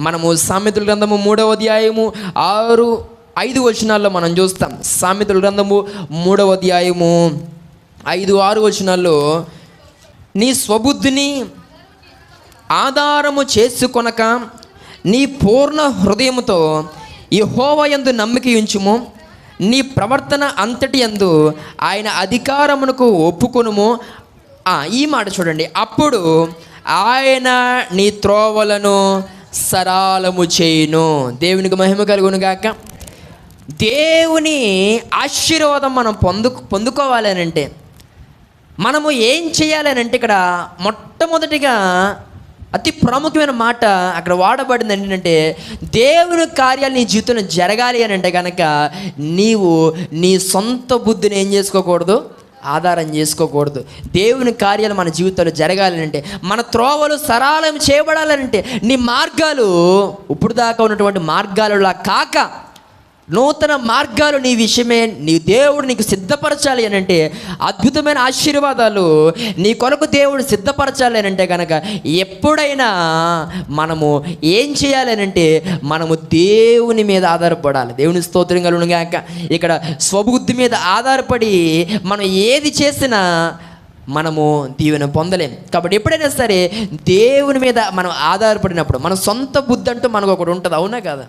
మనము సామెతల గ్రంథము 3వ అధ్యాయము 6-5 వచనాల్లో మనం చూస్తాం. సామెతల గ్రంథము 3వ అధ్యాయము 5-6 వచనాల్లో, నీ స్వబుద్ధిని ఆధారము చేసుకొనక నీ పూర్ణ హృదయముతో యెహోవా యందు నమ్మిక ఉంచుము. నీ ప్రవర్తన అంతటి యందు ఆయన అధికారమునకు ఒప్పుకొనుము. ఈ మాట చూడండి, అప్పుడు ఆయన నీ త్రోవలను సరళము చేయును. దేవునికి మహిమ కలుగును గాక. దేవుని ఆశీర్వాదం మనం పొందుకోవాలి అని అంటే మనము ఏం చేయాలి అని అంటే, ఇక్కడ మొట్టమొదటిగా అతి ప్రాముఖ్యమైన మాట అక్కడ వాడబడింది ఏంటంటే, దేవుని కార్యాలు నీ జీవితంలో జరగాలి అని అంటే కనుక నీవు నీ సొంత బుద్ధిని ఏం చేసుకోకూడదు, ఆధారం చేసుకోకూడదు. దేవుని కార్యాలు మన జీవితంలో జరగాలి అంటే, మన త్రోవలు సరళం చేయబడాలంటే, నీ మార్గాలు ఇప్పుడు దాకా ఉన్నటువంటి మార్గాలులా కాక నూతన మార్గాలు నీ విషయమే నీ దేవుడు నీకు సిద్ధపరచాలి అని అంటే, అద్భుతమైన ఆశీర్వాదాలు నీ కొరకు దేవుడు సిద్ధపరచాలి అని అంటే కనుక ఎప్పుడైనా మనము ఏం చేయాలి అని అంటే, మనము దేవుని మీద ఆధారపడాలి. దేవుని స్తోత్రం కలుగును గాక. ఇక్కడ స్వబుద్ధి మీద ఆధారపడి మనం ఏది చేసినా మనము దీవెన పొందలేం. కాబట్టి ఎప్పుడైనా సరే దేవుని మీద మనం ఆధారపడినప్పుడు మన సొంత బుద్ధి అంటూ మనకు ఒకటి ఉంటుంది, అవునా కదా?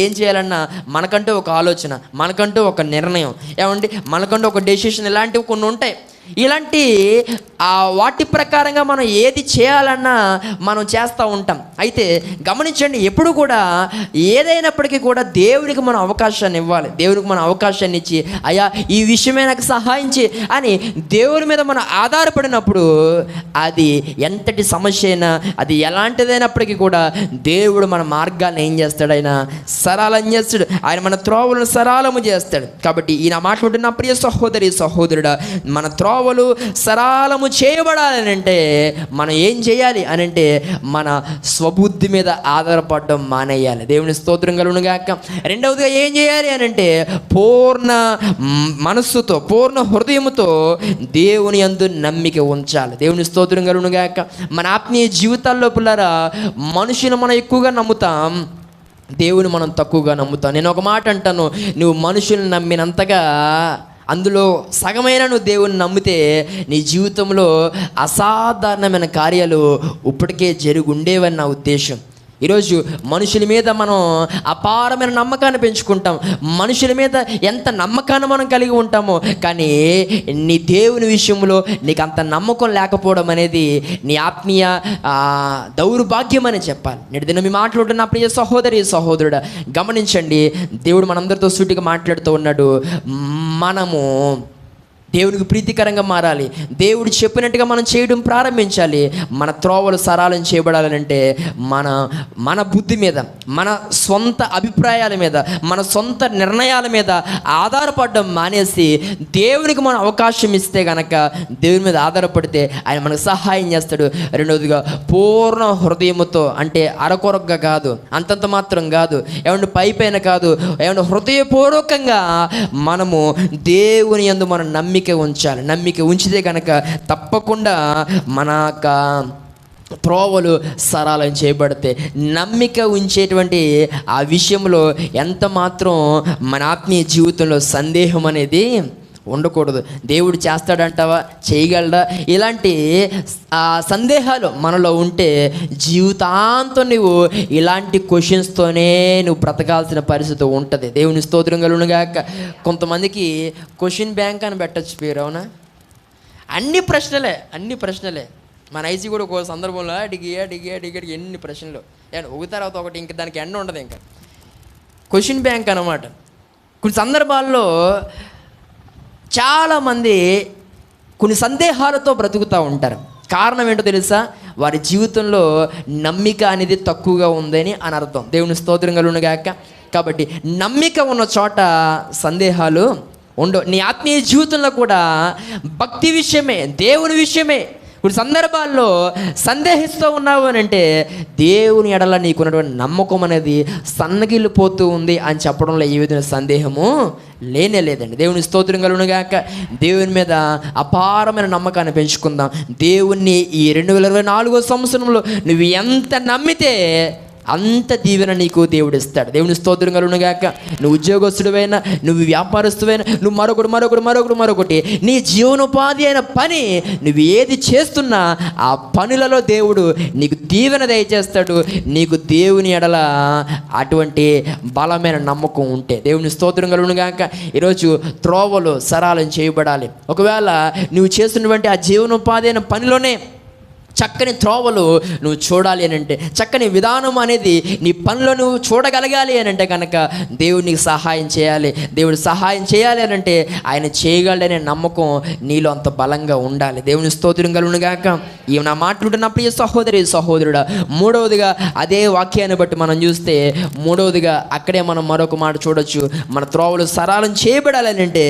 ఏం చేయాలన్నా మనకంటూ ఒక ఆలోచన, మనకంటూ ఒక నిర్ణయం, ఏమండి మనకంటూ ఒక డెసిషన్, ఇలాంటివి కొన్ని ఉంటాయి. ఇలాంటి వాటి ప్రకారంగా మనం ఏది చేయాలన్నా మనం చేస్తూ ఉంటాం. అయితే గమనించండి, ఎప్పుడు కూడా ఏదైనప్పటికీ కూడా దేవుడికి మనం అవకాశాన్ని ఇవ్వాలి. దేవుడికి మనం అవకాశాన్ని ఇచ్చి, అయ్యా ఈ విషయమే నాకు సహాయం చేయి అని దేవుడి మీద మనం ఆధారపడినప్పుడు అది ఎంతటి సమస్య అయినా, అది ఎలాంటిదైనప్పటికీ కూడా దేవుడు మన మార్గాన్ని ఏం చేస్తాడు, ఆయన సరళం చేస్తాడు. ఆయన మన త్రోవలను సరళము చేస్తాడు. కాబట్టి ఈయన మాట్లాడుతున్న ప్రియ సహోదరి సహోదరుడా, మన త్రోవలు సరళము చేయబడాలని అంటే మనం ఏం చేయాలి అని అంటే, మన స్వబుద్ధి మీద ఆధారపడడం మానేయాలి. దేవుని స్తోత్రం కలుగును గాక. రెండవదిగా ఏం చేయాలి అని అంటే, పూర్ణ మనస్సుతో పూర్ణ హృదయముతో దేవుని యందు నమ్మిక ఉంచాలి. దేవుని స్తోత్రం కలుగును గాక. మన ఆత్మీయ జీవితాల్లో పిల్లరా, మనుషులు మనం ఎక్కువగా నమ్ముతాం, దేవుని మనం తక్కువగా నమ్ముతాం. నేను ఒక మాట అంటాను, నువ్వు మనుషులను నమ్మినంతగా అందులో సగమైన నువ్వు దేవుని నమ్మితే నీ జీవితంలో అసాధారణమైన కార్యాలు ఇప్పటికే జరిగి ఉండేవని నా ఉద్దేశం. ఈరోజు మనుషుల మీద మనం అపారమైన నమ్మకాన్ని పెంచుకుంటాం, మనుషుల మీద ఎంత నమ్మకాన్ని మనం కలిగి ఉంటామో, కానీ నీ దేవుని విషయంలో నీకు అంత నమ్మకం లేకపోవడం అనేది నీ ఆత్మీయ దౌర్భాగ్యం అని చెప్పాలి. నేటి దిన మీ మాట్లాడుతున్న ప్రియ సహోదరి సహోదరుడా, గమనించండి, దేవుడు మనందరితో సూటిగా మాట్లాడుతూ ఉన్నాడు. మనము దేవునికి ప్రీతికరంగా మారాలి. దేవుడు చెప్పినట్టుగా మనం చేయడం ప్రారంభించాలి. మన త్రోవలు సరళం చేయబడాలంటే మన బుద్ధి మీద, మన సొంత అభిప్రాయాల మీద, మన సొంత నిర్ణయాల మీద ఆధారపడడం మానేసి దేవునికి మనం అవకాశం ఇస్తే కనుక, దేవుని మీద ఆధారపడితే ఆయన మనకు సహాయం చేస్తాడు. రెండవదిగా పూర్ణ హృదయముతో, అంటే అరకొరగా కాదు, అంతంత మాత్రం కాదు, ఏమన్నా పైపైన కాదు, ఏమన్నా హృదయపూర్వకంగా మనము దేవుని యందు మనం నమ్మిక ఉంచాలి. నమ్మిక ఉంచితే కనుక తప్పకుండా మన త్రోవలు సరళం చేయబడితే, నమ్మిక ఉంచేటువంటి ఆ విషయంలో ఎంత మాత్రం మన ఆత్మీయ జీవితంలో సందేహం అనేది ఉండకూడదు. దేవుడు చేస్తాడంటావా, చేయగలడా, ఇలాంటి సందేహాలు మనలో ఉంటే జీవితాంతం నువ్వు ఇలాంటి క్వశ్చన్స్తోనే నువ్వు బ్రతకాల్సిన పరిస్థితి ఉంటుంది. దేవుని స్తోత్రం కలుగును గాక. కొంతమందికి క్వశ్చన్ బ్యాంక్ అని పెట్టచ్చు పేరు, అవునా? అన్ని ప్రశ్నలే. మన ఐసీ కూడా ఒక సందర్భంలో అడిగి ఎన్ని ప్రశ్నలు, ఒక తర్వాత ఒకటి, ఇంకా దానికి ఎండ ఉండదు. ఇంకా క్వశ్చన్ బ్యాంక్ అన్నమాట. కొన్ని సందర్భాల్లో చాలామంది కొన్ని సందేహాలతో బ్రతుకుతూ ఉంటారు. కారణం ఏంటో తెలుసా? వారి జీవితంలో నమ్మిక అనేది తక్కువగా ఉందని అని అర్థం. దేవుని స్తోత్రం కలుగును గాక. కాబట్టి నమ్మిక ఉన్న చోట సందేహాలు ఉండవు. నీ ఆత్మీయ జీవితంలో కూడా భక్తి విషయమే, దేవుని విషయమే కొన్ని సందర్భాల్లో సందేహిస్తూ ఉన్నావు అని అంటే, దేవుని ఎడల నీకున్నటువంటి నమ్మకం అనేది సన్నగిల్లిపోతూ ఉంది అని చెప్పడంలో ఏ విధమైన సందేహము లేదండి. దేవుని స్తోత్రం కలుగును గాక. దేవుని మీద అపారమైన నమ్మకాన్ని పెంచుకుందాం. దేవుణ్ణి ఈ 2024 సంవత్సరంలో నువ్వు ఎంత నమ్మితే అంత దీవెన నీకు దేవుడు ఇస్తాడు. దేవుని స్తోత్రం కలుగును గాక. నువ్వు ఉద్యోగస్తుడివైనా, నువ్వు వ్యాపారస్తువైనా, నువ్వు మరొకటి నీ జీవనోపాధి అయిన పని నువ్వు ఏది చేస్తున్నా ఆ పనులలో దేవుడు నీకు దీవెన దయచేస్తాడు. నీకు దేవుని ఎడల అటువంటి బలమైన నమ్మకం ఉంటే. దేవుని స్తోత్రం కలుగును గాక. ఈరోజు త్రోవలు సరళం చేయబడాలి. ఒకవేళ నువ్వు చేస్తున్నటువంటి ఆ జీవనోపాధి అయిన పనిలోనే చక్కని త్రోవలు నువ్వు చూడాలి అని అంటే, చక్కని విధానం అనేది నీ పనిలో నువ్వు చూడగలగాలి అని అంటే కనుక దేవుడు నీకు సహాయం చేయాలి. దేవుడు సహాయం చేయాలి అని అంటే ఆయన చేయగలడనే నమ్మకం నీలో అంత బలంగా ఉండాలి. దేవుని స్తోత్రం కలుగును గాక. ఇవి నా మాట్లాడుతున్న ప్రియ సహోదరి సహోదరుడా, మూడవదిగా అదే వాక్యాన్ని బట్టి మనం చూస్తే, మూడవదిగా అక్కడే మనం మరొక మాట చూడొచ్చు. మన త్రోవలు సరళం చేయబడాలని అంటే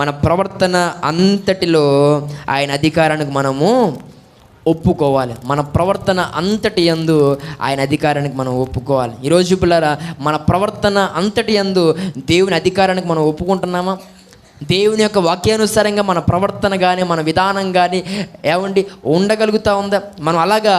మన ప్రవర్తన అంతటిలో ఆయన అధికారానికి మనము ఒప్పుకోవాలి. మన ప్రవర్తన అంతటి యందు ఆయన అధికారానికి మనం ఒప్పుకోవాలి. ఈరోజు పిల్లరా, మన ప్రవర్తన అంతటి యందు దేవుని అధికారానికి మనం ఒప్పుకుంటున్నామా? దేవుని యొక్క వాక్యానుసారంగా మన ప్రవర్తన కానీ మన విధానం కానీ ఉండగలుగుతూ ఉందా? మనం అలాగా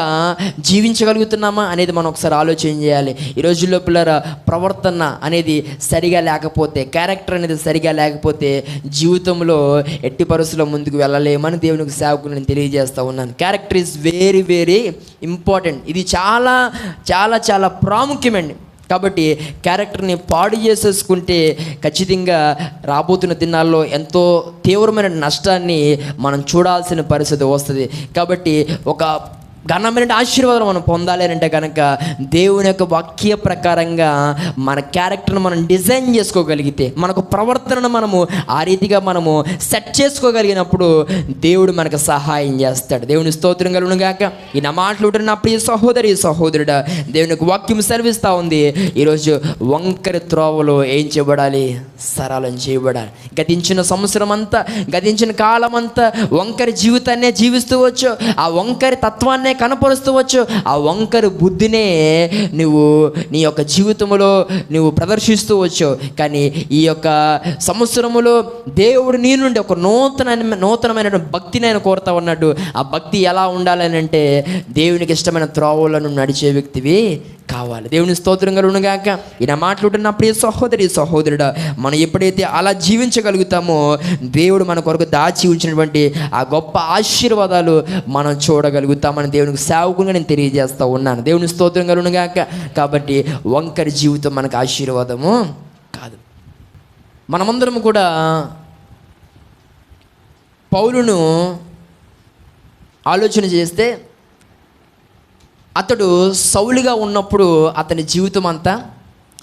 జీవించగలుగుతున్నామా అనేది మనం ఒకసారి ఆలోచన చేయాలి. ఈ రోజుల్లో పిల్లరా, ప్రవర్తన అనేది సరిగా లేకపోతే, క్యారెక్టర్ అనేది సరిగా లేకపోతే జీవితంలో ఎట్టి పరిస్థితుల్లో ముందుకు వెళ్ళలేమని దేవునికి సేవకులు నేను తెలియజేస్తూ ఉన్నాను. Character is very very important. ఇది చాలా చాలా చాలా ప్రాముఖ్యమండి. కాబట్టి క్యారెక్టర్ని పాడు చేసేసుకుంటే ఖచ్చితంగా రాబోతున్న దినాల్లో ఎంతో తీవ్రమైన నష్టాన్ని మనం చూడాల్సిన పరిస్థితి వస్తుంది. కాబట్టి ఒక ఘనమైన ఆశీర్వాదం మనం పొందాలి అంటే కనుక దేవుని యొక్క వాక్య ప్రకారంగా మన క్యారెక్టర్ను మనం డిజైన్ చేసుకోగలిగితే, మనకు ప్రవర్తనను మనము ఆ రీతిగా మనము సెట్ చేసుకోగలిగినప్పుడు దేవుడు మనకు సహాయం చేస్తాడు. దేవుని స్తోత్రం కలుగును గాక. ఈ నా మాటలు నా ప్రియ సహోదరి సహోదరుడా, దేవునికి వాక్యం సెలవిస్తూ ఉంది. ఈరోజు వంకర త్రోవలో ఏం చేయబడాలి? సరళం చేయబడాలి. గతించిన సంవత్సరం అంతా, గతించిన కాలం అంతా వంకర జీవితాన్నే జీవిస్తూ వచ్చు, ఆ వంకరి తత్వాన్నే కనపరుస్తూ వచ్చు, ఆ వంకరి బుద్ధినే నువ్వు నీ యొక్క జీవితంలో నువ్వు ప్రదర్శిస్తూ వచ్చు. కానీ ఈ యొక్క సంవత్సరములో దేవుడు నీ నుండి ఒక నూతనమైన భక్తిని ఆయన కోరుతా ఉన్నాడు. ఆ భక్తి ఎలా ఉండాలని అంటే దేవునికి ఇష్టమైన త్రోవలను నడిచే వ్యక్తివి కావాలి. దేవుని స్తోత్రం కలుగును గాక. ఈయన మాట్లాడుతున్న ప్రియ సహోదరి సహోదరుడా, మనం ఎప్పుడైతే అలా జీవించగలుగుతామో దేవుడు మన కొరకు దాచి ఉంచినటువంటి ఆ గొప్ప ఆశీర్వాదాలు మనం చూడగలుగుతామని దేవునికి సేవకునిగా నేను తెలియజేస్తూ ఉన్నాను. దేవుని స్తోత్రం కలుగును గాక. కాబట్టి వంకరి జీవితం మనకు ఆశీర్వాదము కాదు. మనమందరం కూడా పౌలును ఆలోచన చేస్తే, అతడు సౌలుగా ఉన్నప్పుడు అతని జీవితం అంతా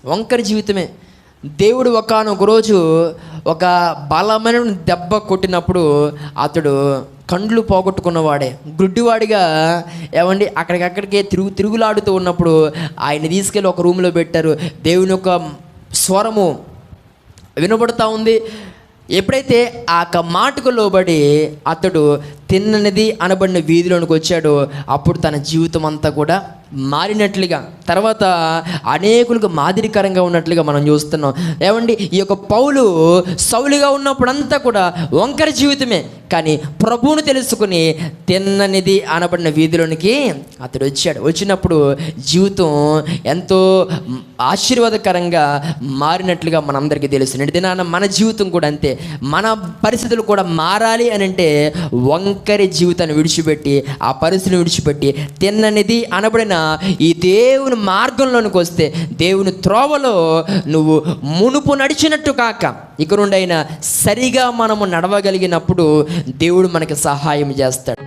వంకరి జీవితమే. దేవుడు ఒకానొక రోజు ఒక బలమైన దెబ్బ కొట్టినప్పుడు అతడు కండ్లు పోగొట్టుకున్నవాడే, గుడ్డివాడిగా అక్కడికక్కడికే తిరుగులాడుతూ ఉన్నప్పుడు ఆయన తీసుకెళ్ళి ఒక రూమ్లో పెట్టారు. దేవుని యొక్క స్వరము వినబడుతూ ఉంది. ఎప్పుడైతే ఆ మాటకు లోబడి అతడు తిన్ననిది అనబడిన వీధిలోనికి వచ్చాడో అప్పుడు తన జీవితం అంతా కూడా మారినట్లుగా, తర్వాత అనేకులకు మాదిరికరంగా ఉన్నట్లుగా మనం చూస్తున్నాం. ఈ యొక్క పౌలు సౌలుగా ఉన్నప్పుడంతా కూడా వంకర జీవితమే. కానీ ప్రభువును తెలుసుకుని తిన్ననిది అనబడిన వీధిలోనికి అతడు వచ్చాడు. వచ్చినప్పుడు జీవితం ఎంతో ఆశీర్వాదకరంగా మారినట్లుగా మనందరికీ తెలుసు. నేటి దినాన మన జీవితం కూడా అంతే. మన పరిస్థితులు కూడా మారాలి అని అంటే వంకరి జీవితాన్ని విడిచిపెట్టి, ఆ పరిస్థితిని విడిచిపెట్టి తిన్ననిది అనబడిన ఈ దేవుని మార్గంలోనికి వస్తే, దేవుని త్రోవలో నువ్వు మునుపు నడిచినట్టు కాక ఇక నుండైనా సరిగా మనము నడవగలిగినప్పుడు దేవుడు మనకి సహాయం చేస్తాడు.